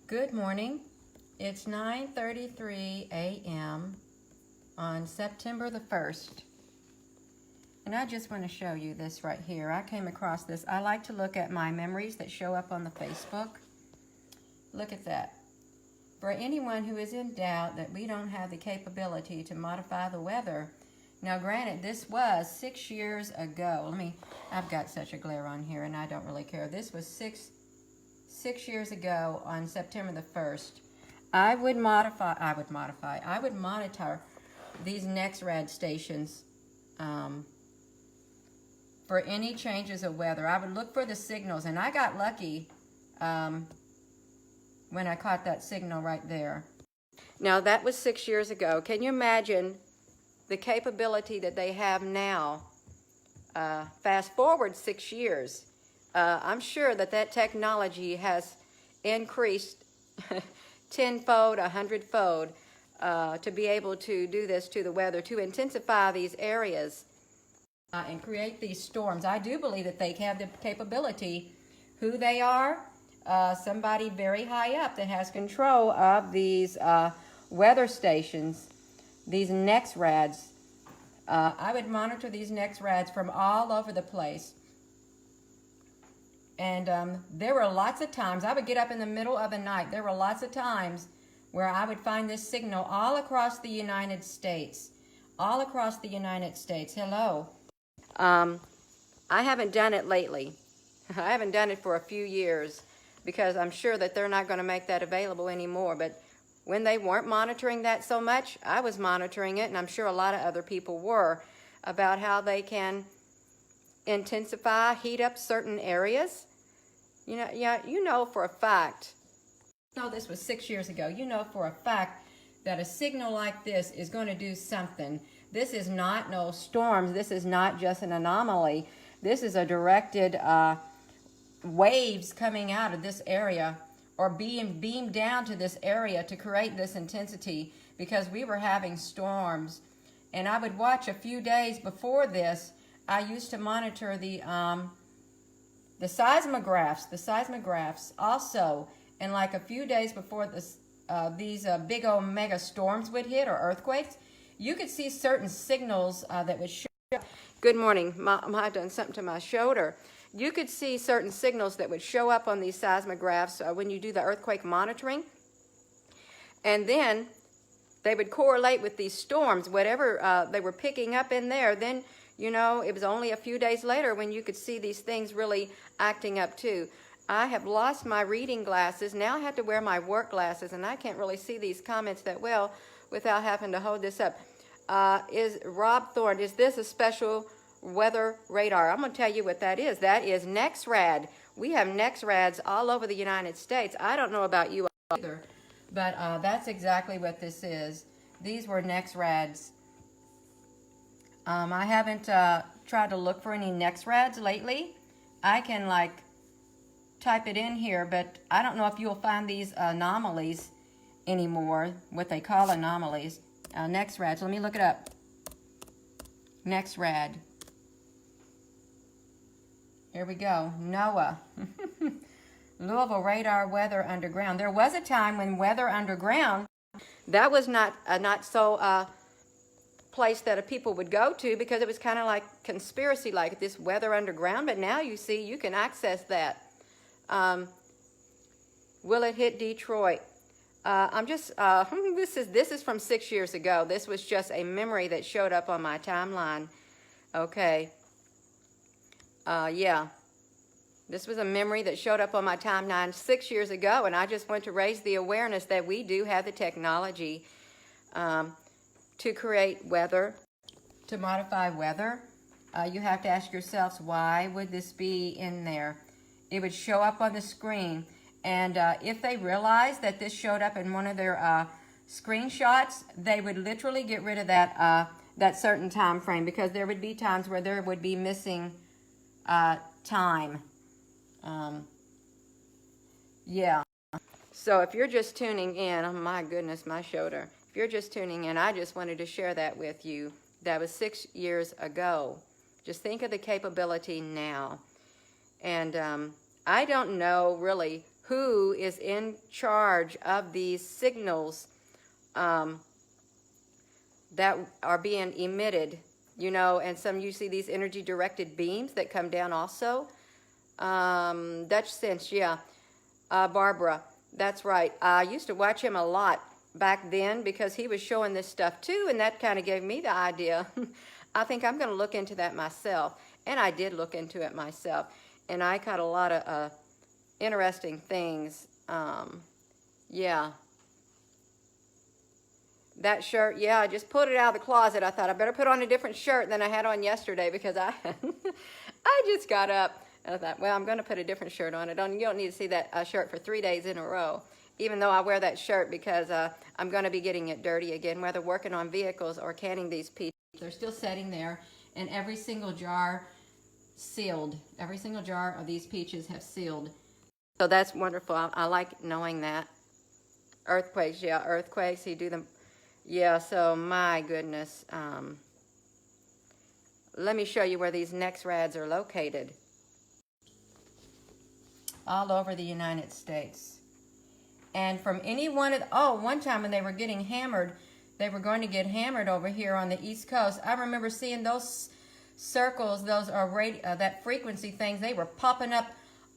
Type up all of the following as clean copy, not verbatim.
Good morning. It's 9:33 a.m. on September the 1st. And I just want to show you this right here. I came across this. I like to look at my memories that show up on the Facebook. Look at that. For anyone who is in doubt that we don't have the capability to modify the weather. Now granted, this was 6 years ago. I've got such a glare on here and I don't really care. This was six years ago on September the 1st. I would monitor these NEXRAD stations for any changes of weather. I would look for the signals, and I got lucky when I caught that signal right there. Now that was 6 years ago. Can you imagine the capability that they have now? Fast forward 6 years. I'm sure that technology has increased tenfold, 100-fold to be able to do this to the weather, to intensify these areas and create these storms. I do believe that they have the capability. Who they are? Somebody very high up that has control of these weather stations, these NEXRADs. I would monitor these NEXRADs from all over the place. And there were lots of times, I would get up in the middle of the night. There were lots of times where I would find this signal all across the United States. All across the United States. Hello. I haven't done it lately. I haven't done it for a few years because I'm sure that they're not going to make that available anymore. But when they weren't monitoring that so much, I was monitoring it, and I'm sure a lot of other people were, about how they can intensify, heat up certain areas. You know for a fact, no, this was 6 years ago, you know for a fact that a signal like this is going to do something. This is not no storms. This is not just an anomaly. This is a directed waves coming out of this area or being beamed down to this area to create this intensity, because we were having storms. And I would watch a few days before this. I used to monitor the seismographs also, and like a few days before this, these big old mega storms would hit, or earthquakes, you could see certain signals that would show. Good morning. I've done something to my shoulder. You could see certain signals that would show up on these seismographs when you do the earthquake monitoring, and then they would correlate with these storms, whatever they were picking up in there. Then, you know, it was only a few days later when you could see these things really acting up too. I have lost my reading glasses. Now I have to wear my work glasses, and I can't really see these comments that well without having to hold this up. Is Rob Thorne, is this a special weather radar? I'm going to tell you what that is. That is NEXRAD. We have NEXRADs all over the United States. I don't know about you either, but that's exactly what this is. These were NEXRADs. I haven't tried to look for any NEXRADs lately. I can type it in here, but I don't know if you'll find these anomalies anymore, what they call anomalies. NEXRADs, let me look it up. NEXRAD. Here we go. NOAA. Louisville Radar Weather Underground. There was a time when Weather Underground, that was not so place that people would go to, because it was kind of like conspiracy, like this Weather Underground. But now you see you can access that. Will it hit Detroit? This is from 6 years ago. This was just a memory that showed up on my timeline. Okay. Yeah. This was a memory that showed up on my timeline 6 years ago, and I just want to raise the awareness that we do have the technology to create weather, to modify weather. You have to ask yourselves, why would this be in there? It would show up on the screen. And if they realized that this showed up in one of their screenshots, they would literally get rid of that certain time frame, because there would be times where there would be missing time. Yeah. So if you're just tuning in, oh my goodness, my shoulder. If you're just tuning in, I just wanted to share that with you. That was 6 years ago. Just think of the capability now. And I don't know really who is in charge of these signals that are being emitted, you know, and some you see these energy directed beams that come down also. Dutch Sense, yeah. Barbara, that's right. I used to watch him a lot back then because he was showing this stuff too, and that kind of gave me the idea. I think I'm going to look into that myself. And I did look into it myself. And I caught a lot of interesting things. Yeah. That shirt, yeah, I just pulled it out of the closet. I thought I better put on a different shirt than I had on yesterday because I just got up and I thought, well, I'm going to put a different shirt on. You don't need to see that shirt for 3 days in a row, even though I wear that shirt because I'm going to be getting it dirty again, whether working on vehicles or canning these peaches. They're still sitting there, and every single jar sealed. Every single jar of these peaches have sealed. So that's wonderful. I like knowing that. Earthquakes, yeah, earthquakes. You do them. Yeah, so my goodness. Let me show you where these NexRads are located. All over the United States. And from any one of, one time when they were getting hammered, they were going to get hammered over here on the East Coast. I remember seeing those circles, those that frequency things, they were popping up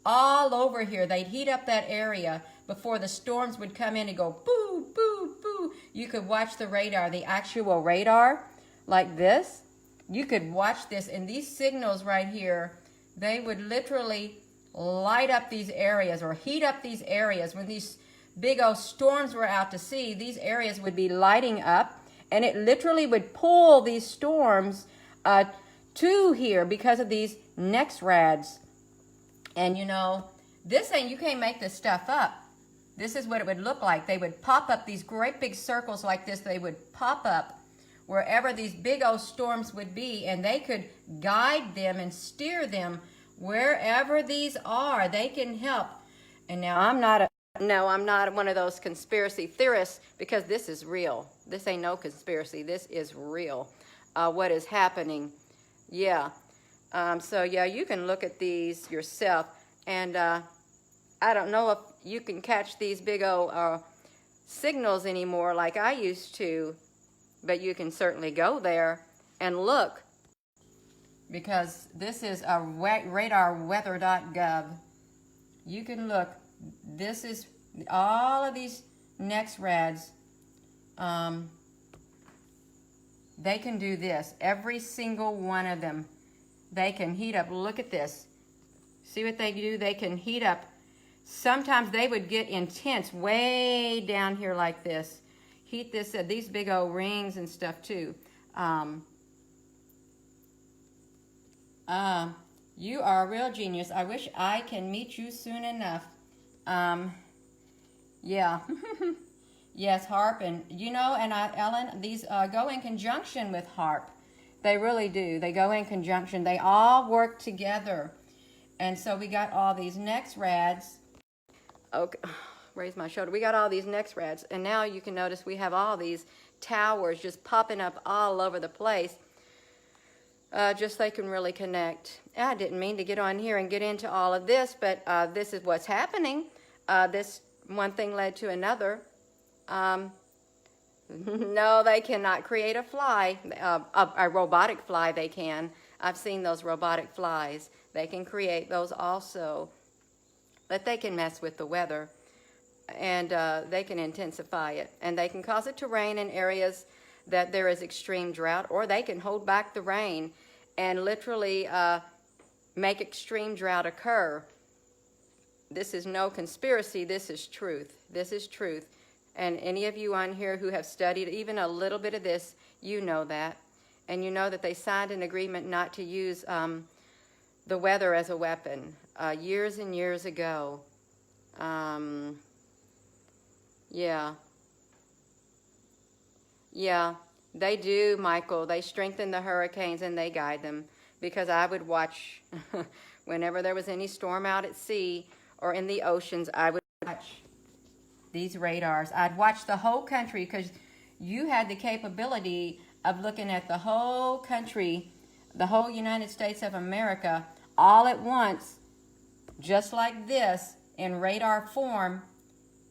all over here. They'd heat up that area before the storms would come in and go boo, boo, boo. You could watch the radar, the actual radar, like this. You could watch this, and these signals right here, they would literally light up these areas or heat up these areas. When these big old storms were out to sea, these areas would be lighting up, and it literally would pull these storms to here because of these NexRads. And you know, this ain't, you can't make this stuff up. This is what it would look like. They would pop up these great big circles like this. They would pop up wherever these big old storms would be, and they could guide them and steer them wherever these are. They can help. And now I'm not one of those conspiracy theorists, because this is real. This ain't no conspiracy. This is real. What is happening. Yeah. So yeah, you can look at these yourself, and I don't know if you can catch these big old signals anymore like I used to, but you can certainly go there and look, because this is a radarweather.gov. You can look. This is all of these NexRads. They can do this. Every single one of them. They can heat up. Look at this. See what they do? They can heat up. Sometimes they would get intense way down here like this. Heat this, these big old rings and stuff too. You are a real genius. I wish I can meet you soon enough. Yeah. Yes, HAARP, and you know, and Ellen, these go in conjunction with HAARP. They really do. They go in conjunction. They all work together. And so we got all these NexRads. Okay, raise my shoulder. We got all these NexRads, and now you can notice we have all these towers just popping up all over the place. Just so they can really connect. I didn't mean to get on here and get into all of this, but this is what's happening. This one thing led to another. No, they cannot create a fly. A robotic fly they can. I've seen those robotic flies. They can create those also. But they can mess with the weather. And they can intensify it. And they can cause it to rain in areas that there is extreme drought. Or they can hold back the rain and literally make extreme drought occur. This is no conspiracy. This is truth. This is truth. And any of you on here who have studied even a little bit of this, you know that. And you know that they signed an agreement not to use the weather as a weapon years and years ago. Yeah. Yeah, they do, Michael. They strengthen the hurricanes and they guide them. Because I would watch, whenever there was any storm out at sea or in the oceans, I would watch these radars. I'd watch the whole country, because you had the capability of looking at the whole country, the whole United States of America, all at once, just like this, in radar form,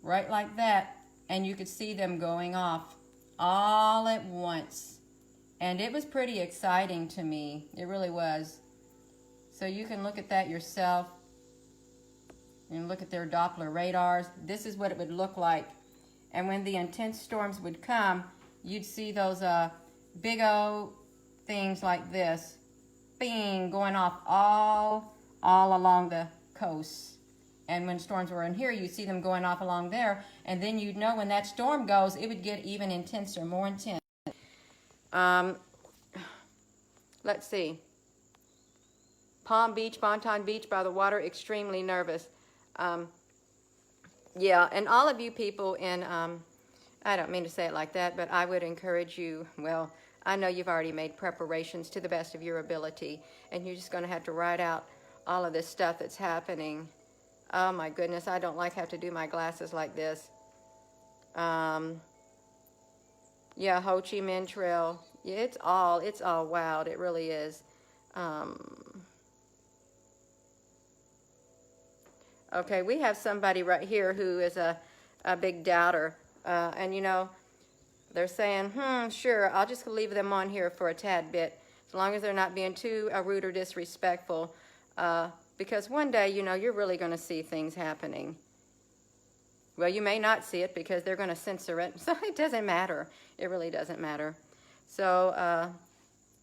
right like that, and you could see them going off all at once. And it was pretty exciting to me. It really was. So you can look at that yourself and look at their Doppler radars. This is what it would look like. And when the intense storms would come, you'd see those big old things like this, bing, going off all along the coast. And when storms were in here, you'd see them going off along there. And then you'd know when that storm goes, it would get even intenser, more intense. Let's see. Palm Beach, Bonton Beach by the water, extremely nervous. Yeah, and all of you people in, I don't mean to say it like that, but I would encourage you, well, I know you've already made preparations to the best of your ability, and you're just going to have to write out all of this stuff that's happening. Oh my goodness, I don't like have to do my glasses like this. Yeah, Ho Chi Minh Trail. Yeah, it's all wild. It really is. Okay, we have somebody right here who is a big doubter. And you know, they're saying, sure, I'll just leave them on here for a tad bit, as long as they're not being too rude or disrespectful. Because one day, you know, you're really going to see things happening. Well, you may not see it because they're going to censor it. So it doesn't matter. It really doesn't matter. So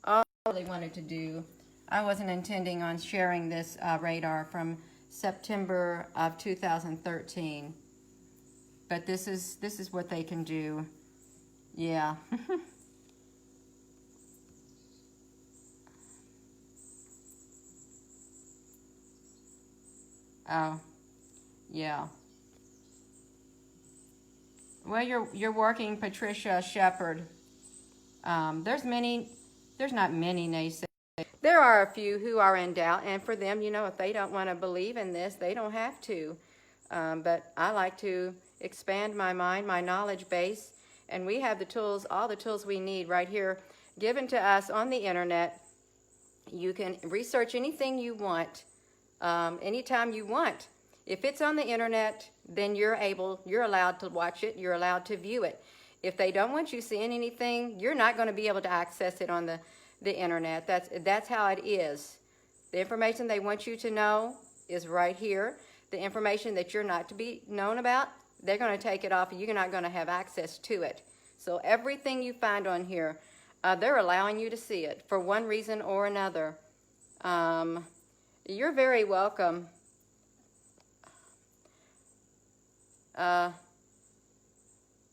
all I really wanted to do, I wasn't intending on sharing this radar from September of 2013. But this is what they can do. Yeah. Oh, yeah. Well, you're working, Patricia Shepard. There's not many naysayers. There are a few who are in doubt, and for them, you know, if they don't want to believe in this, they don't have to. But I like to expand my mind, my knowledge base, and we have the tools, all the tools we need right here, given to us on the internet. You can research anything you want, anytime you want. If it's on the internet, then you're allowed to watch it, you're allowed to view it. If they don't want you seeing anything, you're not going to be able to access it on the internet. That's how it is. The information they want you to know is right here. The information that you're not to be known about, they're going to take it off and you're not going to have access to it. So everything you find on here, they're allowing you to see it for one reason or another. You're very welcome.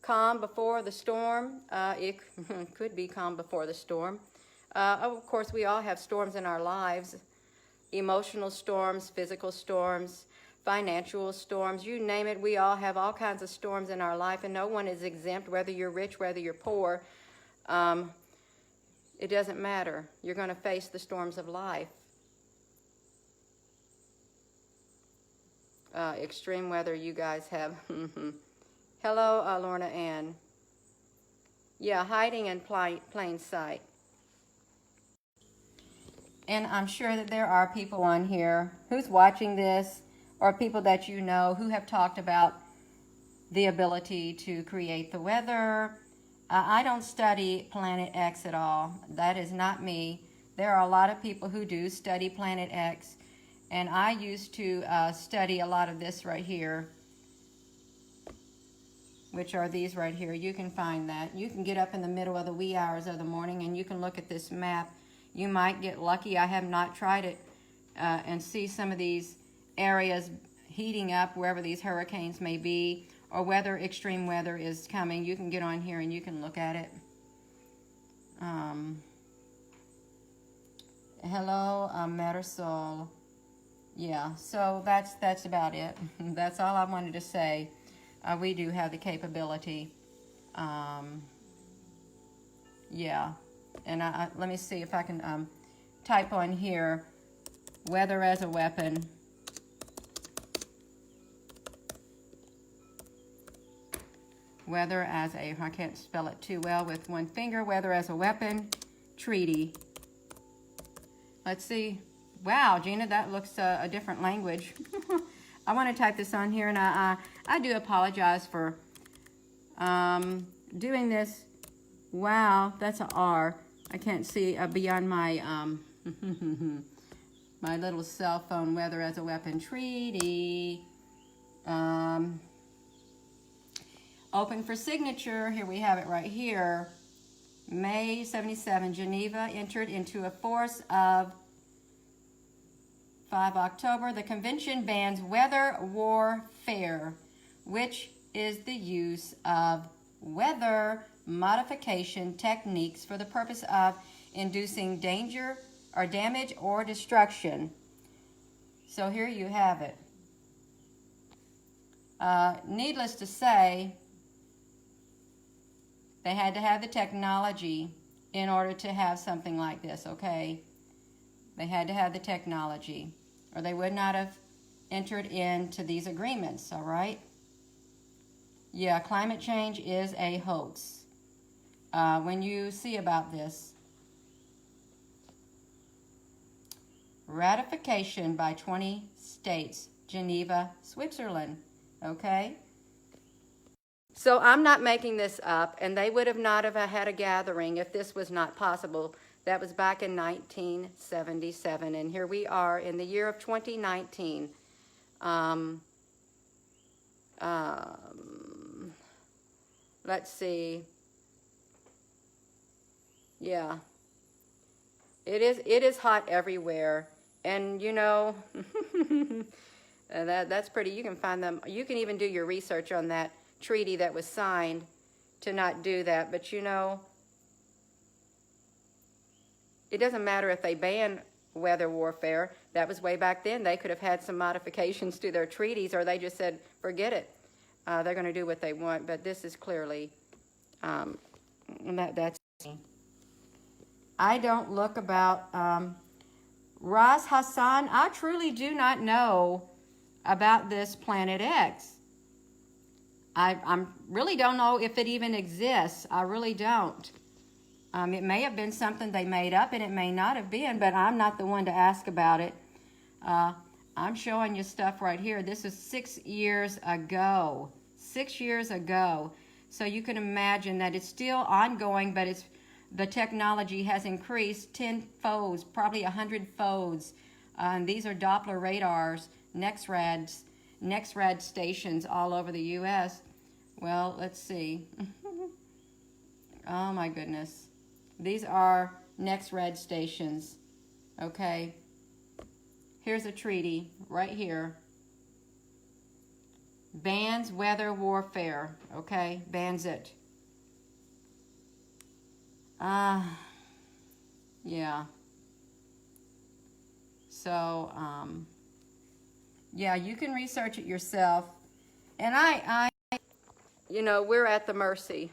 Calm before the storm. It could be calm before the storm. Of course, we all have storms in our lives. Emotional storms, physical storms, financial storms, you name it. We all have all kinds of storms in our life, and no one is exempt, whether you're rich, whether you're poor. It doesn't matter. You're going to face the storms of life. Extreme weather you guys have. Hello, Lorna Ann. Yeah, hiding in plain sight. And I'm sure that there are people on here who's watching this, or people that you know who have talked about the ability to create the weather. I don't study Planet X at all. That is not me. There are a lot of people who do study Planet X, and I used to study a lot of this right here, which are these right here. You can find that. You can get up in the middle of the wee hours of the morning and you can look at this map. You might get lucky. I have not tried it and see some of these areas heating up wherever these hurricanes may be, or whether extreme weather is coming. You can get on here and you can look at it. Hello, Marisol. Yeah, so that's about it. That's all I wanted to say. We do have the capability. Yeah, and let me see if I can type on here, weather as a weapon. Weather as a, I can't spell it too well with one finger, weather as a weapon, treaty. Let's see. Wow, Gina, that looks a different language. I want to type this on here, and I do apologize for doing this. Wow, that's an R. I can't see beyond my my little cell phone. Weather as a Weapon Treaty. Open for signature. Here we have it right here. May 77, Geneva entered into a force of 5 October. The convention bans weather warfare, which is the use of weather modification techniques for the purpose of inducing danger or damage or destruction. So here you have it. Needless to say, they had to have the technology in order to have something like this, okay? They had to have the technology, or they would not have entered into these agreements, all right? Yeah, climate change is a hoax. When you see about this, ratification by 20 states, Geneva, Switzerland, okay? So I'm not making this up, and they would have not have had a gathering if this was not possible. That was back in 1977, and here we are in the year of 2019. Let's see. Yeah. It is hot everywhere, and you know, that's pretty. You can find them. You can even do your research on that treaty that was signed to not do that. But you know, it doesn't matter if they ban weather warfare. That was way back then. They could have had some modifications to their treaties, or they just said, forget it. They're going to do what they want. But this is clearly, that's. I don't look about Ras Hassan. I truly do not know about this Planet X. I really don't know if it even exists. I really don't. It may have been something they made up, and it may not have been, but I'm not the one to ask about it. I'm showing you stuff right here. This is 6 years ago. 6 years ago. So you can imagine that it's still ongoing, but the technology has increased 10 folds, probably 100 folds. These are Doppler radars, NEXRAD stations all over the U.S. Well, let's see. Oh my goodness. These are NEXRAD stations. Okay. Here's a treaty right here. Bans weather warfare. Okay, bans it. Yeah. So, yeah, you can research it yourself. And you know, we're at the mercy.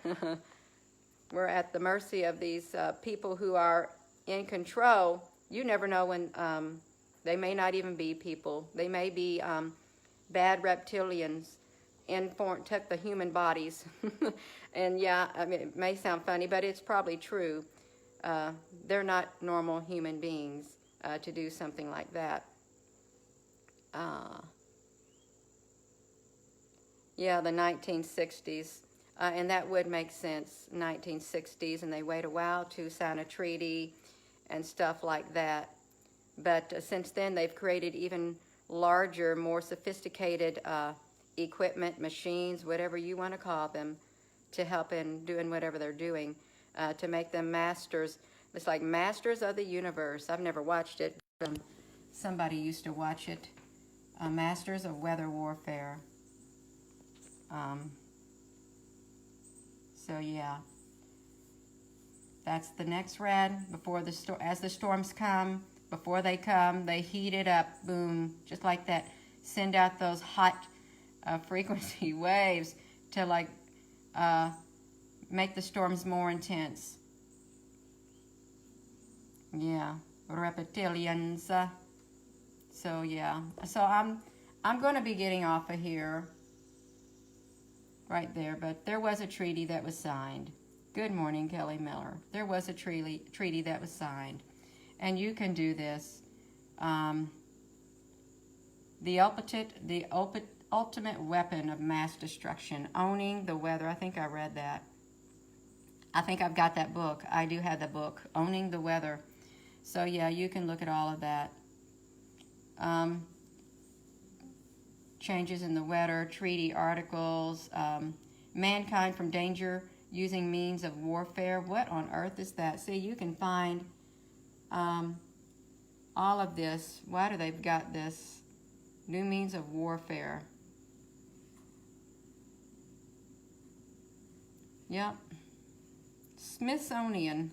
We're at the mercy of these people who are in control. You never know when they may not even be people. They may be bad reptilians took the human bodies. And yeah, I mean, it may sound funny, but it's probably true. They're not normal human beings to do something like that. Yeah, the 1960s. And that would make sense, 1960s, and they wait a while to sign a treaty and stuff like that. But since then, they've created even larger, more sophisticated equipment, machines, whatever you want to call them, to help in doing whatever they're doing, to make them masters. It's like Masters of the Universe. I've never watched it. Somebody used to watch it. Masters of Weather Warfare. So yeah, that's the NEXRAD. Before as the storms come, before they come, they heat it up. Boom, just like that. Send out those hot frequency waves to like make the storms more intense. Yeah, reptilians. So yeah, so I'm going to be getting off of here. Right there, but there was a treaty that was signed. Good morning, Kelly Miller. There was a treaty that was signed, and you can do this. The ultimate weapon of mass destruction. Owning the weather. I think I read that. I think I've got that book. I do have the book, Owning the Weather. So yeah, you can look at all of that. Changes in the weather, treaty articles, mankind from danger using means of warfare. What on earth is that? See, you can find all of this. Why do they've got this? New means of warfare. Yep. Smithsonian.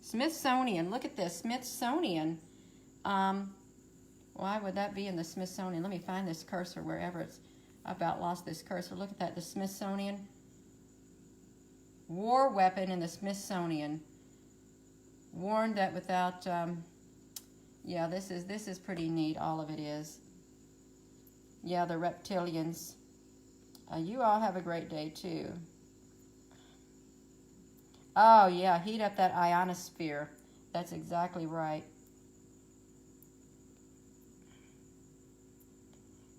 Smithsonian. Look at this. Smithsonian. Why would that be in the Smithsonian? Let me find this cursor wherever it's. I about lost this cursor. Look at that. The Smithsonian. War weapon in the Smithsonian. Warned that without. Yeah, this is pretty neat. All of it is. Yeah, the reptilians. You all have a great day too. Oh yeah, heat up that ionosphere. That's exactly right.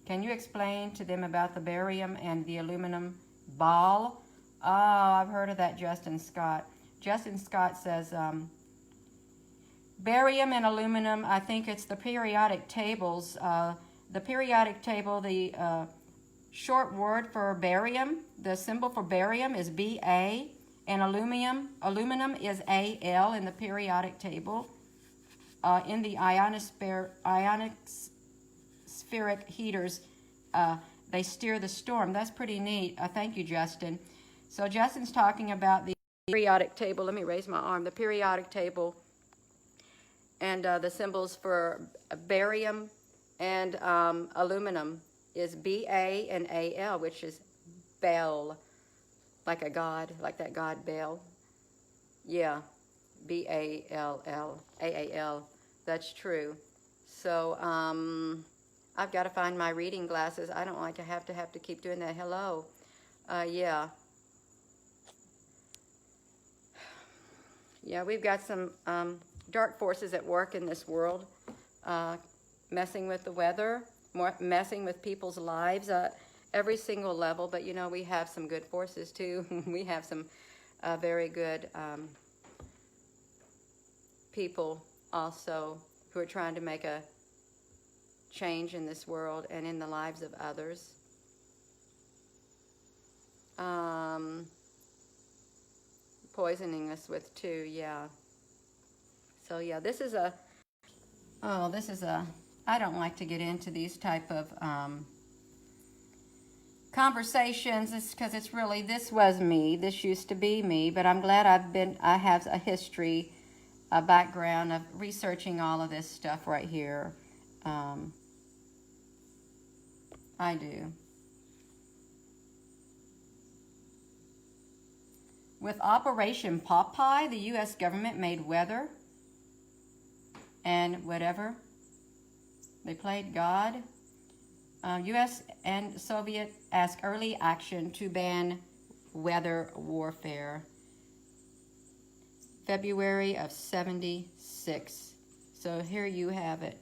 Can you explain to them about the barium and the aluminum ball? Oh, I've heard of that, Justin Scott. Justin Scott says barium and aluminum, I think it's the periodic tables. The periodic table, the short word for barium, the symbol for barium is Ba, and aluminum is Al in the periodic table. In the ionospheric heaters, they steer the storm. That's pretty neat. Thank you, Justin. So Justin's talking about the periodic table. Let me raise my arm. The periodic table and the symbols for barium and aluminum is Ba and Al, which is Bel, like a god, like that god Bel. Yeah, Ball, Aal. That's true. So I've got to find my reading glasses. I don't like to have to keep doing that. Hello. Yeah. Yeah, we've got some dark forces at work in this world, messing with the weather, messing with people's lives, every single level. But, you know, we have some good forces, too. We have some very good people also who are trying to make a change in this world and in the lives of others. Poisoning us with too, yeah. So yeah, this is a, I don't like to get into these type of conversations. It's because it's really, this was me, this used to be me, but I'm glad I have a history, a background of researching all of this stuff right here. I do. With Operation Popeye, the U.S. government made weather and whatever. They played God. U.S. and Soviet asked early action to ban weather warfare. February of '76. So here you have it.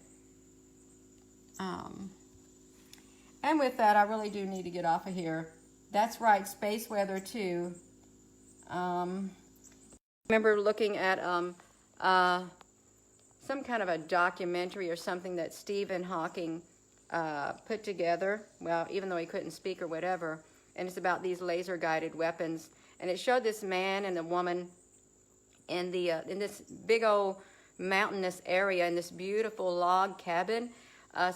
And with that, I really do need to get off of here. That's right, space weather too. I remember looking at some kind of a documentary or something that Stephen Hawking put together. Well, even though he couldn't speak or whatever, and it's about these laser-guided weapons. And it showed this man and a woman in this big old mountainous area in this beautiful log cabin,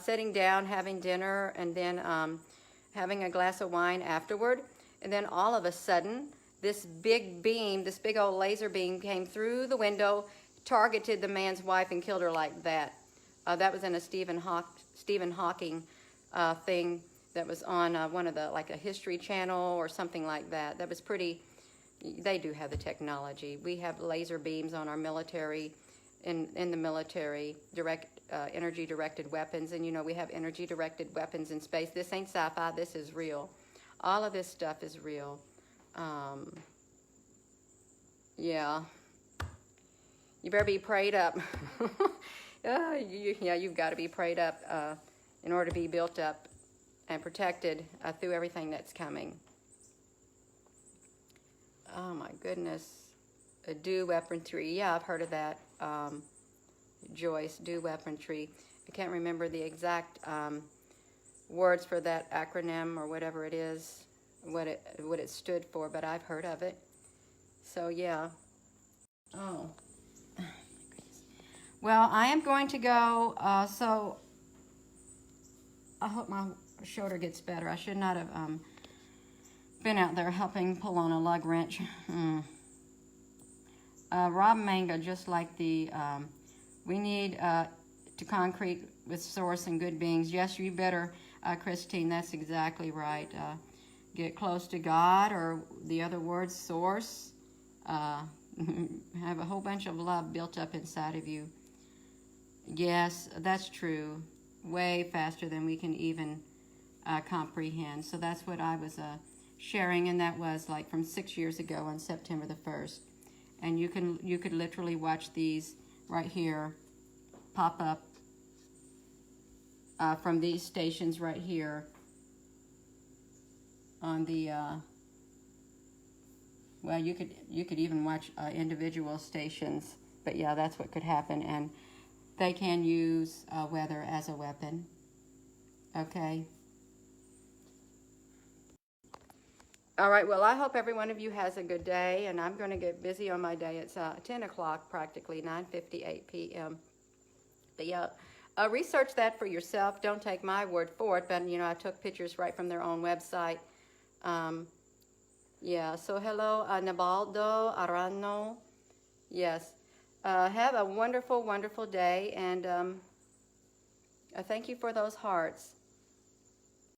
sitting down, having dinner, and then having a glass of wine afterward. And then all of a sudden, this big beam, this big old laser beam came through the window, targeted the man's wife and killed her like that. That was in a Stephen Hawking thing that was on one of the, like a History Channel or something like that. That was pretty, they do have the technology. We have laser beams on our military, in the military, energy-directed weapons. And, you know, we have energy-directed weapons in space. This ain't sci-fi, this is real. All of this stuff is real. Yeah. You better be prayed up. Yeah, you've got to be prayed up in order to be built up and protected through everything that's coming. Oh my goodness. A dew weaponry. Yeah, I've heard of that. Joyce, dew weaponry. I can't remember the exact words for that acronym or whatever it is, what it stood for, but I've heard of it. So yeah. Oh. Well, I am going to go, so I hope my shoulder gets better. I should not have been out there helping pull on a lug wrench. Rob Manga, just like the, we need to concrete with source and good beings. Yes, you better, Christine, that's exactly right. Get close to God, or the other word, source. Have a whole bunch of love built up inside of you. Yes, that's true. Way faster than we can even comprehend. So that's what I was sharing, and that was like from 6 years ago on September the 1st. And you could literally watch these right here pop up from these stations right here on the well, you could even watch individual stations, but yeah, that's what could happen. And they can use weather as a weapon. Okay. All right, well, I hope every one of you has a good day, and I'm going to get busy on my day. It's 10 o'clock practically, 9:58 p.m. But yeah, research that for yourself. Don't take my word for it, but, you know, I took pictures right from their own website. Yeah, so hello, Nabaldo Arano. Yes. Have a wonderful, wonderful day, and thank you for those hearts.